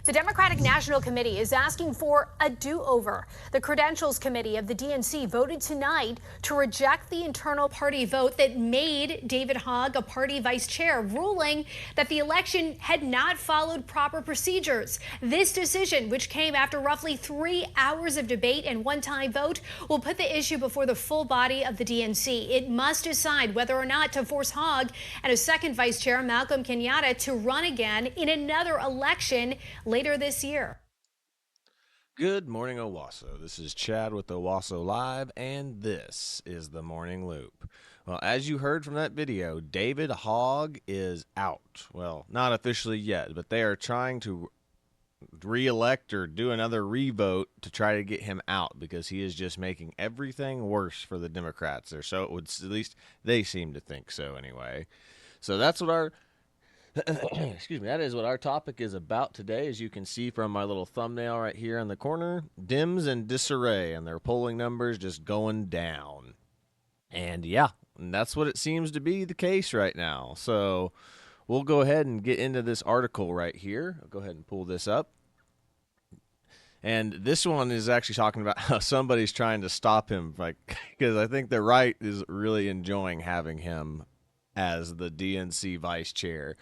The Democratic National Committee is asking for a do-over. The Credentials Committee of the DNC voted tonight to reject the internal party vote that made David Hogg a party vice chair, ruling that the election had not followed proper procedures. This decision, which came after roughly 3 hours of debate and one-time vote, will put the issue before the full body of the DNC. It must decide whether or not to force Hogg and a second vice chair, Malcolm Kenyatta, to run again in another election later this year. Good morning, Owasso. This is Chad with Owasso Live, and this is the Morning Loop. Well, as you heard from that video, David Hogg is out. Well, not officially yet, but they are trying to re-elect or do another revote to try to get him out because he is just making everything worse for the Democrats. Or so it would, at least they seem to think so anyway. So that's what our excuse me, that is what our topic is about today. As you can see from my little thumbnail right here in the corner, Dems in disarray, and their polling numbers just going down. And yeah, that's what it seems to be the case right now. So we'll go ahead and get into this article right here. I'll go ahead and pull this up. And this one is actually talking about how somebody's trying to stop him, like, because I think the right is really enjoying having him as the DNC vice chair.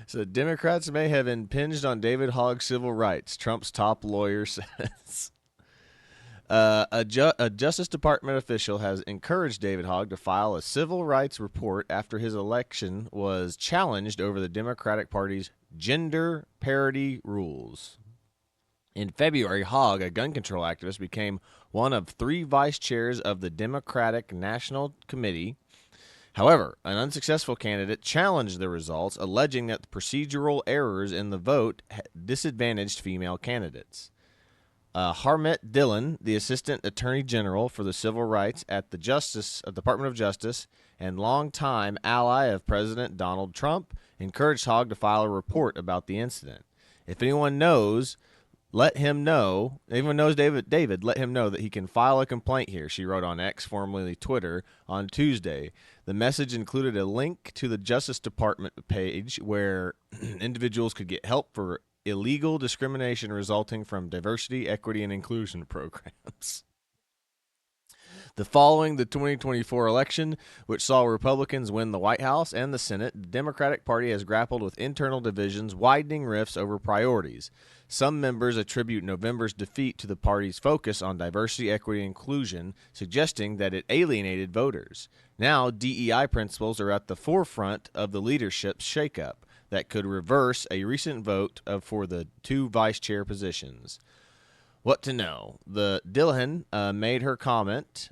So Democrats may have impinged on David Hogg's civil rights, Trump's top lawyer says. A Justice Department official has encouraged David Hogg to file a civil rights report after his election was challenged over the Democratic Party's gender parity rules. In February, Hogg, a gun control activist, became one of 3 vice chairs of the Democratic National Committee. However, an unsuccessful candidate challenged the results, alleging that the procedural errors in the vote disadvantaged female candidates. Harmet Dillon, the Assistant Attorney General for the Civil Rights at the Department of Justice and longtime ally of President Donald Trump, encouraged Hogg to file a report about the incident. If anyone knows, let him know. Anyone knows David, let him know that he can file a complaint here, she wrote on X, formerly Twitter, on Tuesday. The message included a link to the Justice Department page where individuals could get help for illegal discrimination resulting from diversity, equity, and inclusion programs. Following the 2024 election, which saw Republicans win the White House and the Senate, the Democratic Party has grappled with internal divisions, widening rifts over priorities. Some members attribute November's defeat to the party's focus on diversity, equity, and inclusion, suggesting that it alienated voters. Now, DEI principles are at the forefront of the leadership's shakeup that could reverse a recent vote for the 2 vice chair positions. What to know? The Dillon made her comment.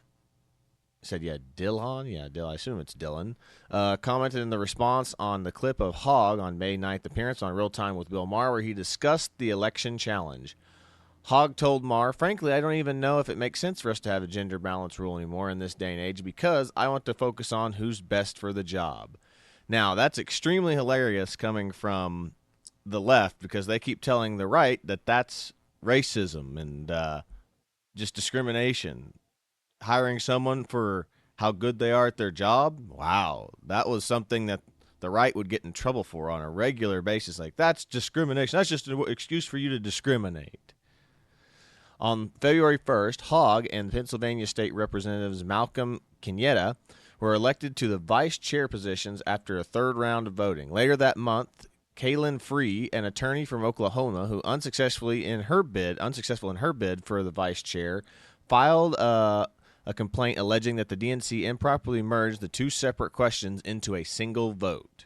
Said, Dillon? I assume it's Dillon. Commented in the response on the clip of Hogg on May 9th appearance on Real Time with Bill Maher, where he discussed the election challenge. Hogg told Maher, frankly, I don't even know if it makes sense for us to have a gender balance rule anymore in this day and age because I want to focus on who's best for the job. Now, that's extremely hilarious coming from the left because they keep telling the right that that's racism and just discrimination. Hiring someone for how good they are at their job, wow, that was something that the right would get in trouble for on a regular basis. Like, that's discrimination. That's just an excuse for you to discriminate. On February 1st, Hogg and Pennsylvania State Representatives Malcolm Kenyatta were elected to the vice chair positions after a 3rd round of voting. Later that month, Kaylin Free, an attorney from Oklahoma who unsuccessful in her bid for the vice chair, filed a complaint alleging that the DNC improperly merged the 2 separate questions into a single vote.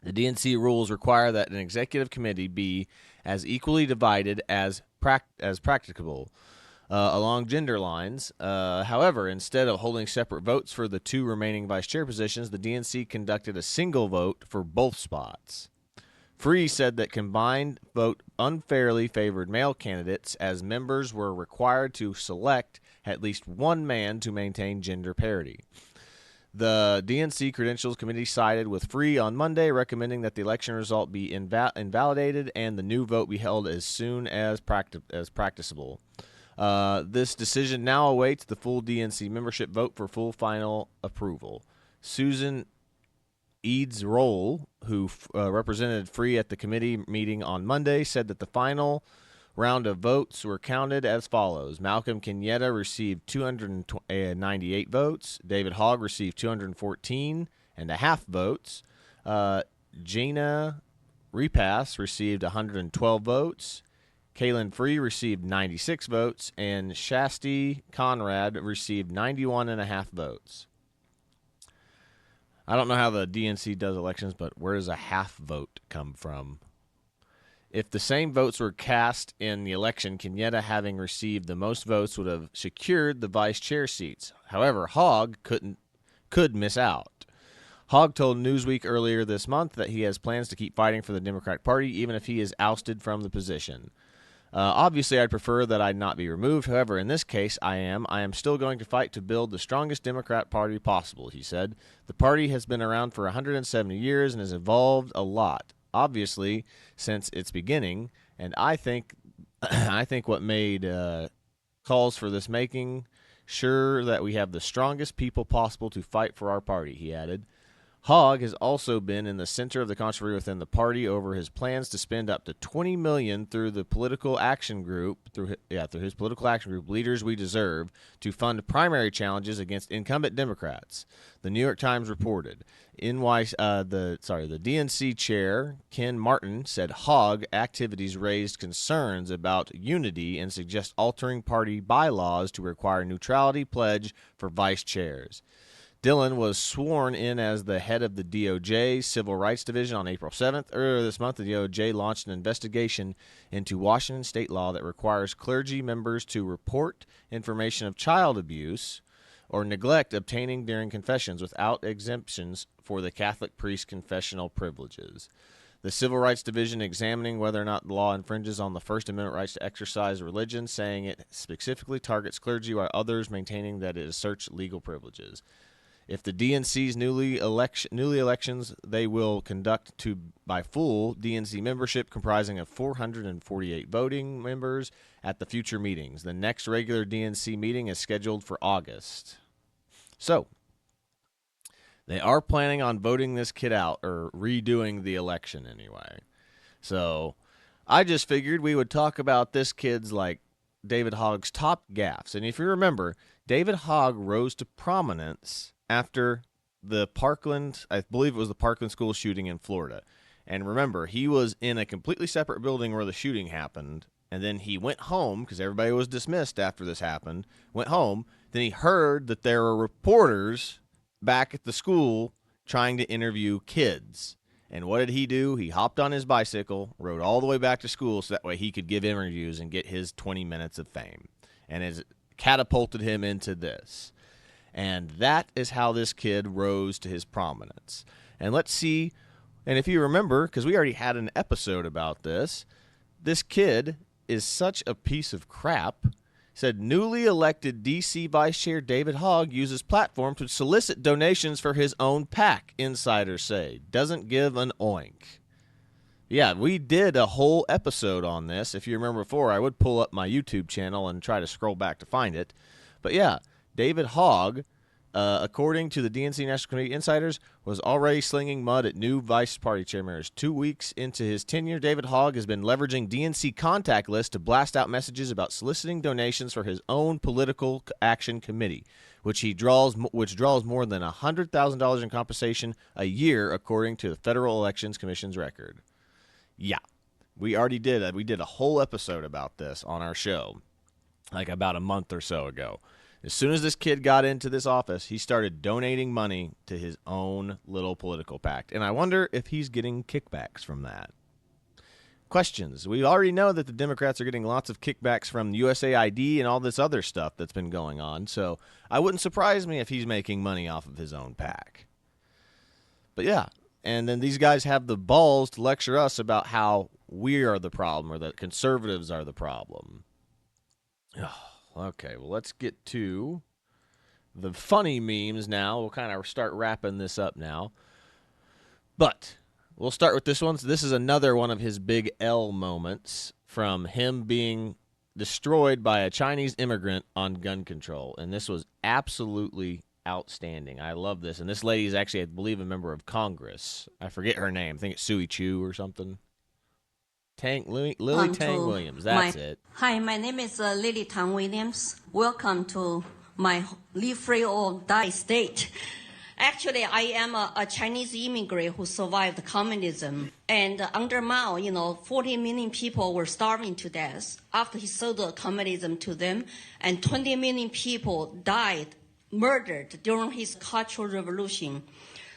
The DNC rules require that an executive committee be as equally divided as practicable along gender lines. However, instead of holding separate votes for the 2 remaining vice chair positions, the DNC conducted a single vote for both spots. Free said that combined vote unfairly favored male candidates as members were required to select at least one man to maintain gender parity. The DNC Credentials Committee sided with Free on Monday, recommending that the election result be invalidated and the new vote be held as soon as practicable. This decision now awaits the full DNC membership vote for full final approval. Susan Eads Roll, who represented Free at the committee meeting on Monday, said that the final round of votes were counted as follows. Malcolm Kenyatta received 298 votes. David Hogg received 214.5 votes. Jana Repass received 112 votes. Kaylin Free received 96 votes. And Shasti Conrad received 91.5 votes. I don't know how the DNC does elections, but where does a half vote come from? If the same votes were cast in the election, Kenyatta, having received the most votes, would have secured the vice chair seats. However, Hogg could miss out. Hogg told Newsweek earlier this month that he has plans to keep fighting for the Democratic Party, even if he is ousted from the position. Obviously, I'd prefer that I not be removed. However, in this case, I am still going to fight to build the strongest Democrat Party possible, he said. The party has been around for 170 years and has evolved a lot, obviously, since its beginning. And I think what made calls for this making sure that we have the strongest people possible to fight for our party, he added. Hogg has also been in the center of the controversy within the party over his plans to spend up to $20 million through the political action group, through his political action group, Leaders We Deserve, to fund primary challenges against incumbent Democrats. The New York Times reported. The DNC chair, Ken Martin, said Hogg activities raised concerns about unity and suggest altering party bylaws to require neutrality pledge for vice chairs. Dillon was sworn in as the head of the DOJ Civil Rights Division on April 7th. Earlier this month, the DOJ launched an investigation into Washington state law that requires clergy members to report information of child abuse or neglect obtaining during confessions without exemptions for the Catholic priest confessional privileges. The Civil Rights Division examining whether or not the law infringes on the First Amendment rights to exercise religion, saying it specifically targets clergy while others maintaining that it asserts legal privileges. If the DNC's newly elections, they will conduct by full DNC membership comprising of 448 voting members at the future meetings. The next regular DNC meeting is scheduled for August. So, they are planning on voting this kid out, or redoing the election anyway. So, I just figured we would talk about this kid's, David Hogg's top gaffes. And if you remember, David Hogg rose to prominence after the Parkland, I believe it was the Parkland school shooting in Florida. And remember, he was in a completely separate building where the shooting happened, and then he went home, because everybody was dismissed after this happened, went home, then he heard that there were reporters back at the school trying to interview kids. And what did he do? He hopped on his bicycle, rode all the way back to school so that way he could give interviews and get his 20 minutes of fame. And it catapulted him into this. And that is how this kid rose to his prominence. And let's see, and if you remember, because we already had an episode about this kid is such a piece of crap. Said newly elected D.C. Vice Chair David Hogg uses platform to solicit donations for his own PAC, insiders say. Doesn't give an oink. Yeah, we did a whole episode on this. If you remember before, I would pull up my YouTube channel and try to scroll back to find it. But yeah, David Hogg, according to the DNC National Committee insiders, was already slinging mud at new vice party chairmans. 2 weeks into his tenure, David Hogg has been leveraging DNC contact lists to blast out messages about soliciting donations for his own political action committee, which draws more than $100,000 in compensation a year, according to the Federal Elections Commission's record. Yeah, we already did. We did a whole episode about this on our show, about a month or so ago. As soon as this kid got into this office, he started donating money to his own little political PAC. And I wonder if he's getting kickbacks from that. Questions. We already know that the Democrats are getting lots of kickbacks from USAID and all this other stuff that's been going on. So I wouldn't surprise me if he's making money off of his own PAC. But yeah, and then these guys have the balls to lecture us about how we are the problem or that conservatives are the problem. Okay, well, let's get to the funny memes now. We'll kind of start wrapping this up now. But we'll start with this one. So this is another one of his big L moments from him being destroyed by a Chinese immigrant on gun control. And this was absolutely outstanding. I love this. And this lady is actually, I believe, a member of Congress. I forget her name. I think it's Sui Chu or something. Lily Tang Williams. That's it. Hi, my name is Lily Tang Williams. Welcome to my live free or die state. Actually, I am a Chinese immigrant who survived communism. And under Mao, 40 million people were starving to death after he sold communism to them. And 20 million people died, murdered during his Cultural Revolution.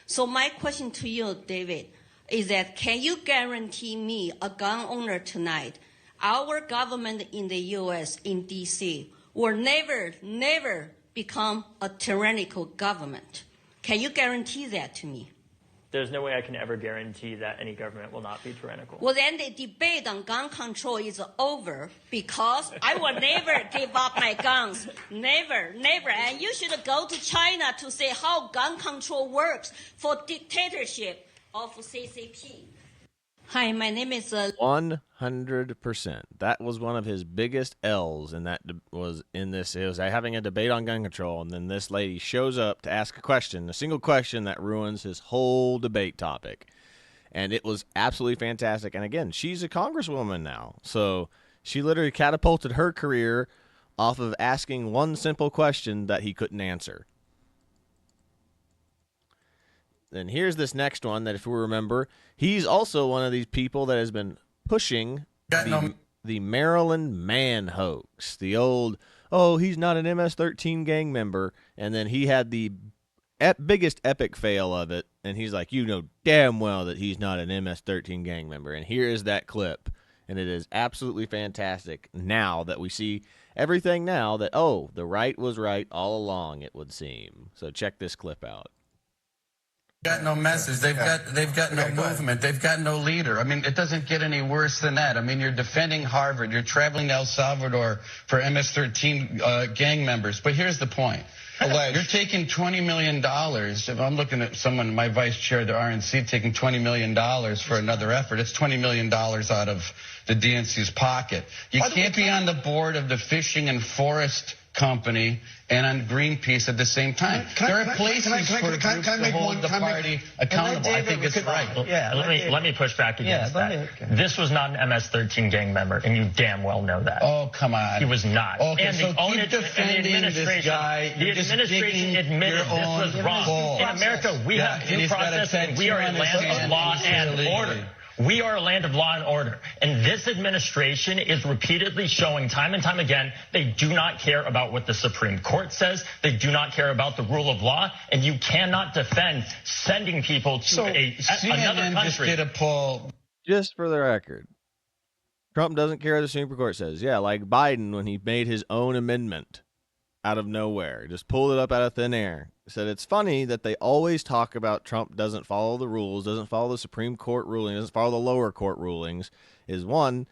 So my question to you, David, is that can you guarantee me, a gun owner tonight, our government in the U.S., in D.C., will never become a tyrannical government? Can you guarantee that to me? There's no way I can ever guarantee that any government will not be tyrannical. Well, then the debate on gun control is over because I will never give up my guns. Never. And you should go to China to see how gun control works for dictatorship of CCP. Hi, my name is 100%. That was one of his biggest L's, and that was in this. It was having a debate on gun control, and then this lady shows up to ask a question, a single question that ruins his whole debate topic. And it was absolutely fantastic. And again, she's a congresswoman now, so she literally catapulted her career off of asking one simple question that he couldn't answer. Then here's this next one that, if we remember, he's also one of these people that has been pushing the Maryland man hoax. The old, he's not an MS-13 gang member. And then he had the biggest epic fail of it. And he's like, you know damn well that he's not an MS-13 gang member. And here is that clip. And it is absolutely fantastic now that we see everything now that, the right was right all along, it would seem. So check this clip out. Got no message. They've got no movement. They've got no leader. I mean, it doesn't get any worse than that. I mean, you're defending Harvard. You're traveling to El Salvador for MS-13 gang members. But here's the point. You're taking $20 million. If I'm looking at someone, my vice chair of the RNC, taking $20 million for another effort, it's $20 million out of the DNC's pocket. You can't be on the board of the Fishing and Forest Company and on Greenpeace at the same time. There are places for groups to hold the party accountable. I think it's right. Yeah, let me push back against that. This was not an MS-13 gang member, and you damn well know that. Oh, come on. He was not. Okay, and so keep defending this guy. The administration admitted this was wrong. In America, we have due process, and we are a land of law and order. We are a land of law and order. And this administration is repeatedly showing time and time again they do not care about what the Supreme Court says. They do not care about the rule of law. And you cannot defend sending people to another country. Just did a poll. Just for the record, Trump doesn't care what the Supreme Court says. Yeah, like Biden when he made his own amendment out of nowhere. Just pulled it up out of thin air. Said it's funny that they always talk about Trump doesn't follow the rules, doesn't follow the Supreme Court ruling, doesn't follow the lower court rulings. Is one,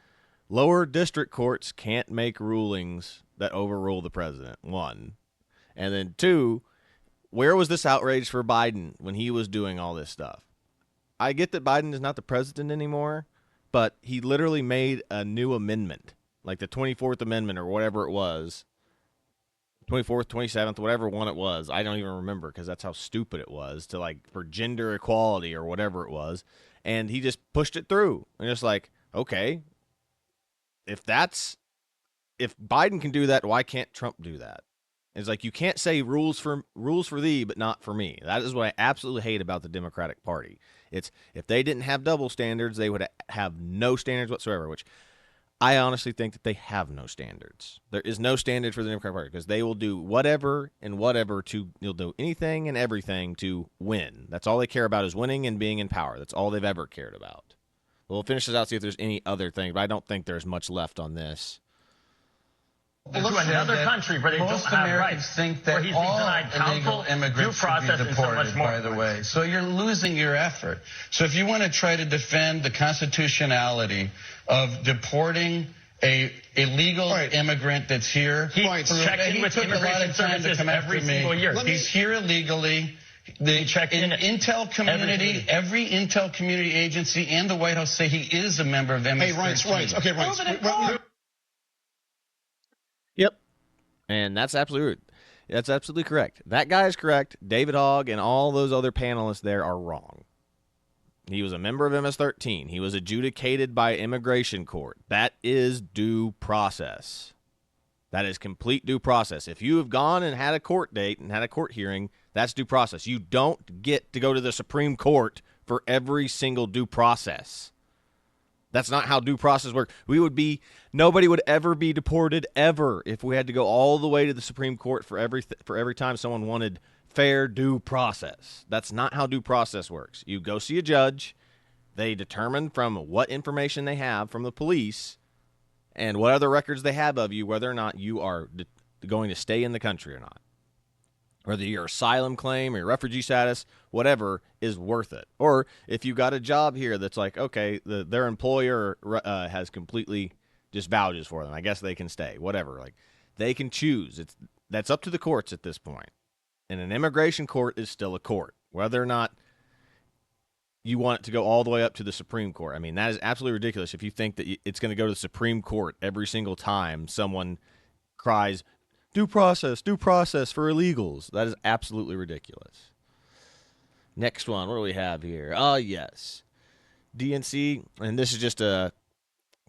lower district courts can't make rulings that overrule the president. One. And then two, where was this outrage for Biden when he was doing all this stuff? I get that Biden is not the president anymore, but he literally made a new amendment, like the 24th Amendment or whatever it was. 24th, 27th, whatever one it was. I don't even remember because that's how stupid it was for gender equality or whatever it was. And he just pushed it through. And just like, okay, if Biden can do that, why can't Trump do that? It's like, you can't say rules for thee, but not for me. That is what I absolutely hate about the Democratic Party. It's if they didn't have double standards, they would have no standards whatsoever, which I honestly think that they have no standards. There is no standard for the Democratic Party because they will do whatever you'll do anything and everything to win. That's all they care about is winning and being in power. That's all they've ever cared about. We'll finish this out, see if there's any other thing, but I don't think there's much left on this. To another country where they don't have rights, think that all illegal immigrants should be deported, by the way. So you're losing your effort. So if you want to try to defend the constitutionality of deporting a illegal immigrant that's here, he took a lot of time to come after me. He's here illegally. The Intel community, every Intel community agency and the White House say he is a member of MS-13. Hey, Ryan. Okay, Ryan. Yep. And that's absolutely That's absolutely correct. That guy is correct. David Hogg and all those other panelists there are wrong. He was a member of MS-13. He was adjudicated by immigration court. That is due process. That is complete due process. If you have gone and had a court date and had a court hearing, that's due process. You don't get to go to the Supreme Court for every single due process. That's not how due process works. Nobody would ever be deported ever if we had to go all the way to the Supreme Court for every time someone wanted fair due process. That's not how due process works. You go see a judge. They determine from what information they have from the police and what other records they have of you, whether or not you are going to stay in the country or not. Whether your asylum claim or your refugee status, whatever, is worth it. Or if you got a job here that's like, okay, their employer has completely just vouches for them. I guess they can stay, whatever. Like, they can choose. That's up to the courts at this point. And an immigration court is still a court, whether or not you want it to go all the way up to the Supreme Court. I mean, that is absolutely ridiculous if you think that it's going to go to the Supreme Court every single time someone cries, due process for illegals. That is absolutely ridiculous. Next one, what do we have here? Yes. DNC, and this is just a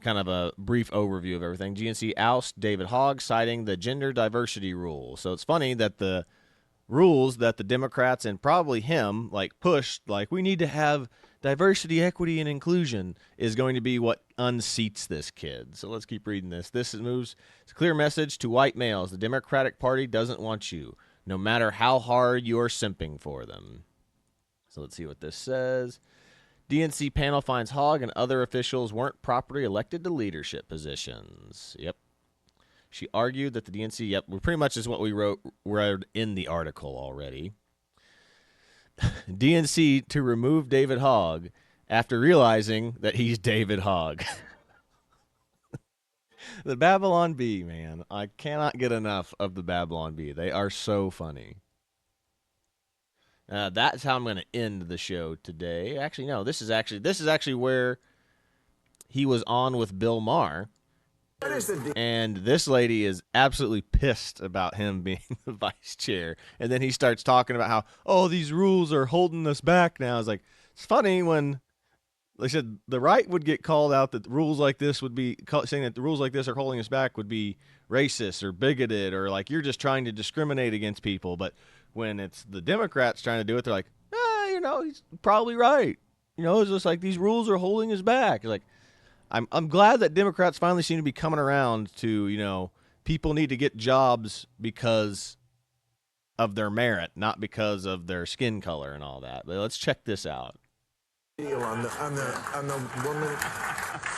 kind of a brief overview of everything. DNC ousts David Hogg, citing the gender diversity rule. So it's funny that the rules that the Democrats and probably him pushed, we need to have diversity, equity, and inclusion, is going to be what unseats this kid. So let's keep reading this. It's a clear message to white males. The Democratic Party doesn't want you, no matter how hard you're simping for them. So let's see what this says. DNC panel finds Hogg and other officials weren't properly elected to leadership positions. Yep. She argued that the DNC, pretty much is what we wrote in the article already. DNC to remove David Hogg after realizing that he's David Hogg. The Babylon Bee, man. I cannot get enough of the Babylon Bee. They are so funny. That's how I'm going to end the show today. Actually, no, this is actually where he was on with Bill Maher. And this lady is absolutely pissed about him being the vice chair. And then he starts talking about how, these rules are holding us back now. It's like, it's funny when they said the right would get called out that rules like this would be saying that the rules like this are holding us back would be racist or bigoted or like you're just trying to discriminate against people. But when it's the Democrats trying to do it, they're like, he's probably right. It's just like these rules are holding us back. Like, I'm glad that Democrats finally seem to be coming around to, people need to get jobs because of their merit, not because of their skin color and all that. But let's check this out. On the woman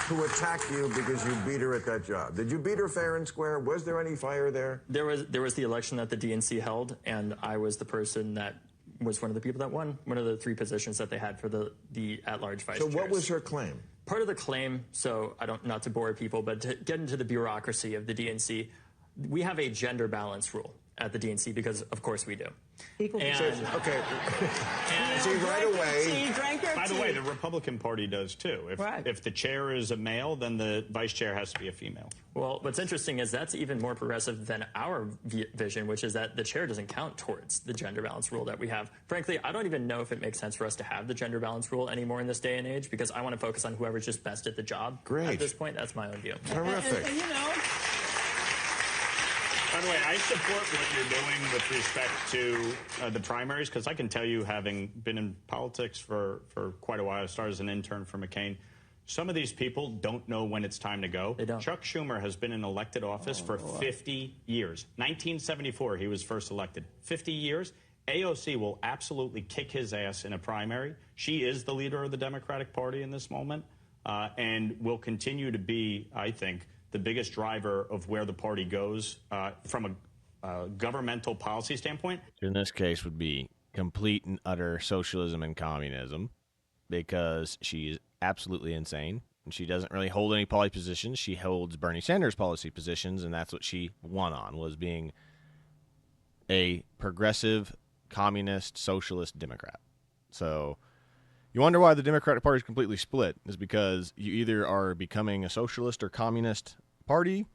who attacked you because you beat her at that job. Did you beat her fair and square? Was there any fire there? There was the election that the DNC held, and I was the person that was one of the people that won one of the three positions that they had for the at-large vice chairs. So what was her claim? Part of the claim, so not to bore people, but to get into the bureaucracy of the DNC, we have a gender balance rule at the DNC because, of course, we do. Okay. See, right away. By the way, the Republican Party does too. If the chair is a male, then the vice chair has to be a female. Well, what's interesting is that's even more progressive than our vision, which is that the chair doesn't count towards the gender balance rule that we have. Frankly, I don't even know if it makes sense for us to have the gender balance rule anymore in this day and age because I want to focus on whoever's just best at the job. Great. At this point, that's my own view. Terrific. And by the way, I support what you're doing with respect to the primaries, because I can tell you, having been in politics for quite a while, I started as an intern for McCain, some of these people don't know when it's time to go. They don't. Chuck Schumer has been in elected office for 50 years. 1974, he was first elected. 50 years. AOC will absolutely kick his ass in a primary. She is the leader of the Democratic Party in this moment and will continue to be, I think, the biggest driver of where the party goes from a governmental policy standpoint. In this case would be complete and utter socialism and communism because she's absolutely insane. And she doesn't really hold any policy positions. She holds Bernie Sanders policy positions, and that's what she won on, was being a progressive, communist, socialist Democrat. So you wonder why the Democratic Party is completely split, is because you either are becoming a socialist or communist party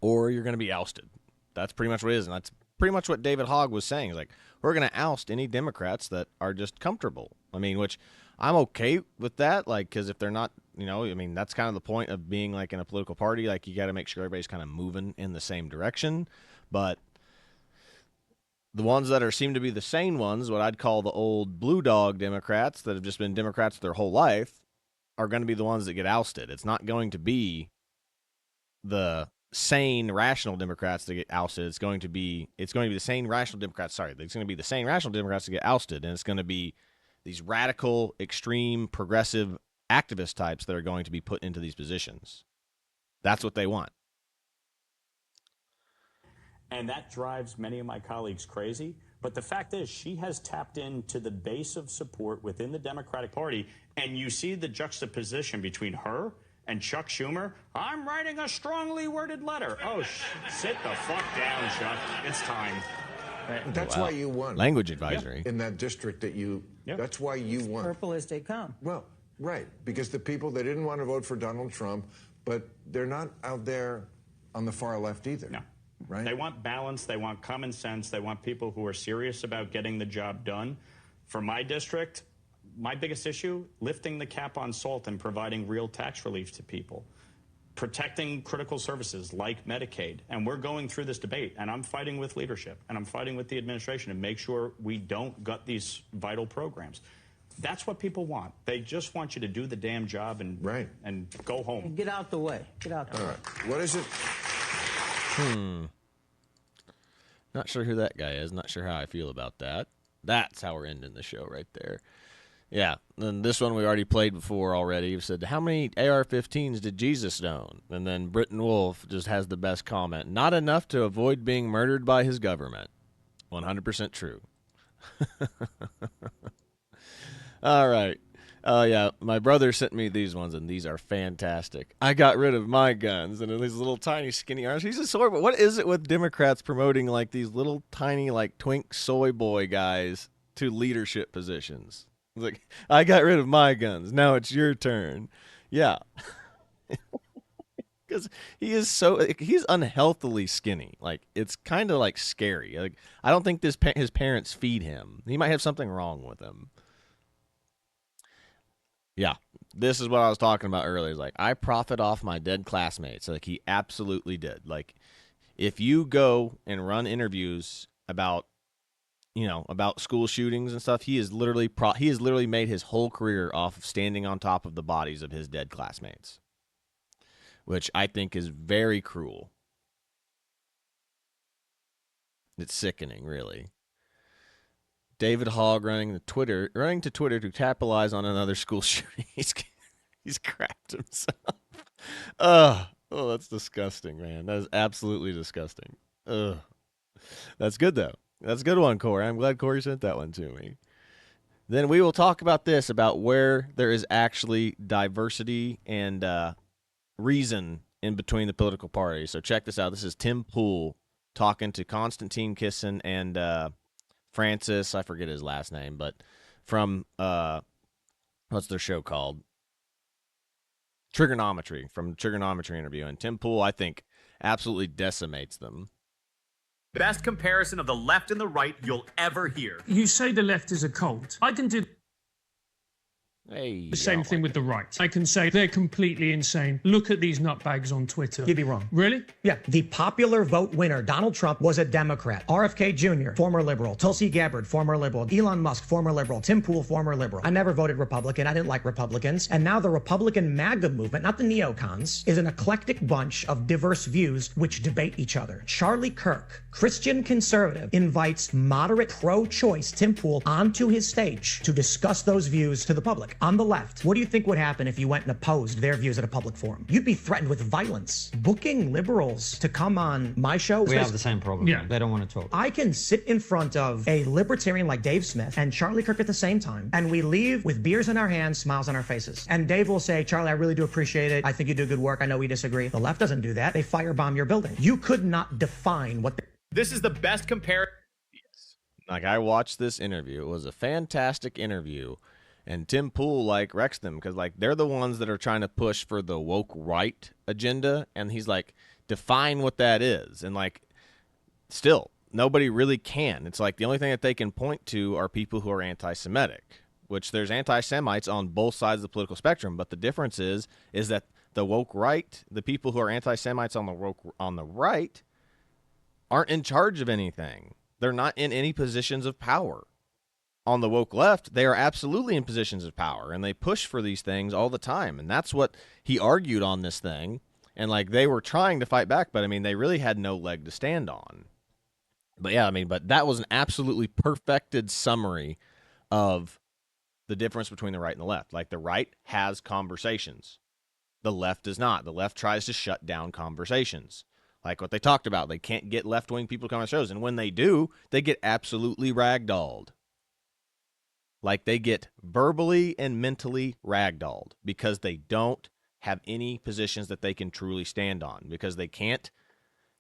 or you're going to be ousted. That's pretty much what it is, and that's pretty much what David Hogg was saying. Like, we're going to oust any Democrats that are just comfortable. I mean, which I'm okay with that. Like, because if they're not, I mean, that's kind of the point of being like in a political party. Like, you got to make sure everybody's kind of moving in the same direction. But the ones that seem to be the sane ones, what I'd call the old blue dog Democrats that have just been Democrats their whole life, are going to be the ones that get ousted. It's not going to be the sane, rational Democrats that get ousted. It's going to be the sane, rational Democrats. Sorry, it's going to be the sane, rational Democrats that get ousted, and it's going to be these radical, extreme, progressive activist types that are going to be put into these positions. That's what they want. And that drives many of my colleagues crazy. But the fact is, she has tapped into the base of support within the Democratic Party, and you see the juxtaposition between her and Chuck Schumer. I'm writing a strongly worded letter. Oh, sit the fuck down, Chuck. It's time. That's why you won. Language advisory. In that district that you, that's why you won. Purple as they come. Well, right. Because the people, they didn't want to vote for Donald Trump, but they're not out there on the far left either. No. Right? They want balance. They want common sense. They want people who are serious about getting the job done. For my district, my biggest issue, lifting the cap on salt and providing real tax relief to people, protecting critical services like Medicaid. And we're going through this debate, and I'm fighting with leadership, and I'm fighting with the administration to make sure we don't gut these vital programs. That's what people want. They just want you to do the damn job and go home. And get out the way. Get out the way. All right. What is it? Not sure who that guy is. Not sure how I feel about that. That's how we're ending the show right there. Yeah. Then this one we already played before already. We said, how many AR-15s did Jesus own? And then Britton Wolf just has the best comment. Not enough to avoid being murdered by his government. 100% true. All right. Yeah, my brother sent me these ones, and these are fantastic. I got rid of my guns, and these little tiny skinny arms. He's a soy boy. What is it with Democrats promoting like these little tiny like twink soy boy guys to leadership positions? It's like, I got rid of my guns. Now it's your turn. Yeah. Because he's unhealthily skinny. Like, it's kind of like scary. Like, I don't think his parents feed him. He might have something wrong with him. Yeah, this is what I was talking about earlier. It's like, I profit off my dead classmates. Like, he absolutely did. Like, if you go and run interviews about school shootings and stuff, he has literally made his whole career off of standing on top of the bodies of his dead classmates, which I think is very cruel. It's sickening, really. David Hogg running to Twitter to capitalize on another school shooting. He's crapped himself. Oh, that's disgusting, man. That is absolutely disgusting. Ugh. That's good, though. That's a good one, Corey. I'm glad Corey sent that one to me. Then we will talk about where there is actually diversity and reason in between the political parties. So check this out. This is Tim Pool talking to Konstantin Kisin and Francis, I forget his last name, but from, what's their show called? Trigonometry, from Trigonometry interview. And Tim Pool, I think, absolutely decimates them. Best comparison of the left and the right you'll ever hear. You say the left is a cult. I can do the same thing with the right. I can say they're completely insane. Look at these nutbags on Twitter. You'd be wrong. Really? Yeah. The popular vote winner, Donald Trump, was a Democrat. RFK Jr., former liberal. Tulsi Gabbard, former liberal. Elon Musk, former liberal. Tim Pool, former liberal. I never voted Republican. I didn't like Republicans. And now the Republican MAGA movement, not the neocons, is an eclectic bunch of diverse views which debate each other. Charlie Kirk, Christian conservative, invites moderate pro-choice Tim Pool onto his stage to discuss those views to the public. On the left, what do you think would happen if you went and opposed their views at a public forum? You'd be threatened with violence. Booking liberals to come on my show. We have the same problem. Yeah. They don't want to talk. I can sit in front of a libertarian like Dave Smith and Charlie Kirk at the same time, and we leave with beers in our hands, smiles on our faces. And Dave will say, Charlie, I really do appreciate it. I think you do good work. I know we disagree. The left doesn't do that. They firebomb your building. You could not define what This is the best comparison. Yes. Like, I watched this interview. It was a fantastic interview. And Tim Pool, like, wrecks them because, like, they're the ones that are trying to push for the woke right agenda. And he's like, define what that is. And, like, still, nobody really can. It's like the only thing that they can point to are people who are anti-Semitic, which there's anti-Semites on both sides of the political spectrum. But the difference is that the woke right, the people who are anti-Semites on the right, aren't in charge of anything. They're not in any positions of power. On the woke left, they are absolutely in positions of power, and they push for these things all the time. And that's what he argued on this thing. And like they were trying to fight back, but I mean, they really had no leg to stand on. But yeah, I mean, but that was an absolutely perfected summary of the difference between the right and the left. Like the right has conversations. The left does not. The left tries to shut down conversations. Like what they talked about. They can't get left-wing people to come on shows. And when they do, they get absolutely ragdolled. Like they get verbally and mentally ragdolled because they don't have any positions that they can truly stand on, because they can't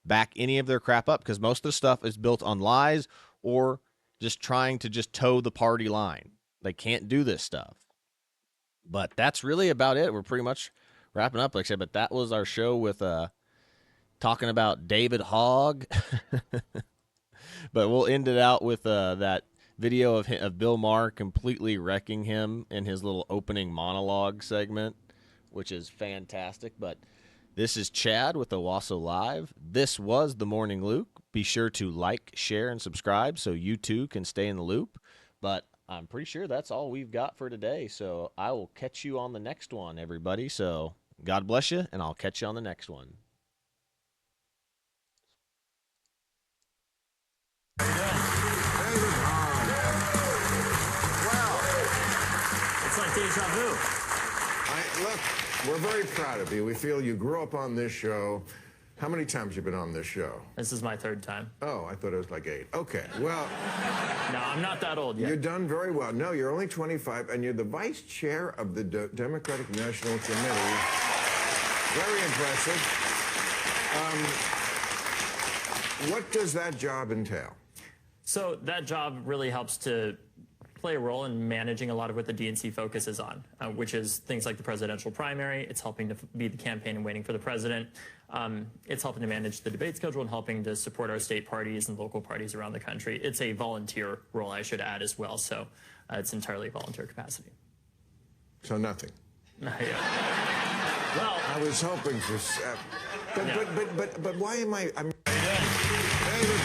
back any of their crap up, because most of the stuff is built on lies or just trying to just toe the party line. They can't do this stuff. But that's really about it. We're pretty much wrapping up, like I said, but that was our show with talking about David Hogg. But we'll end it out with that video of Bill Maher completely wrecking him in his little opening monologue segment, which is fantastic. But this is Chad with Owasso Live. This was The Morning Luke. Be sure to like, share, and subscribe so you too can stay in the loop. But I'm pretty sure that's all we've got for today. So I will catch you on the next one, everybody. So God bless you, and I'll catch you on the next one. It's like deja vu. Look, we're very proud of you. We feel you grew up on this show. How many times you been on this show? This is my third time. Oh, I thought it was like 8. Okay, well... No, I'm not that old yet. You're done very well. No, you're only 25, and you're the vice chair of the Democratic National Committee. Very impressive. What does that job entail? So that job really helps to play a role in managing a lot of what the DNC focuses on, which is things like the presidential primary. It's helping to be the campaign and waiting for the president. It's helping to manage the debate schedule and helping to support our state parties and local parties around the country. It's a volunteer role, I should add, as well. So it's entirely volunteer capacity. So nothing. Yeah. Well, I was hoping for... But why am I... David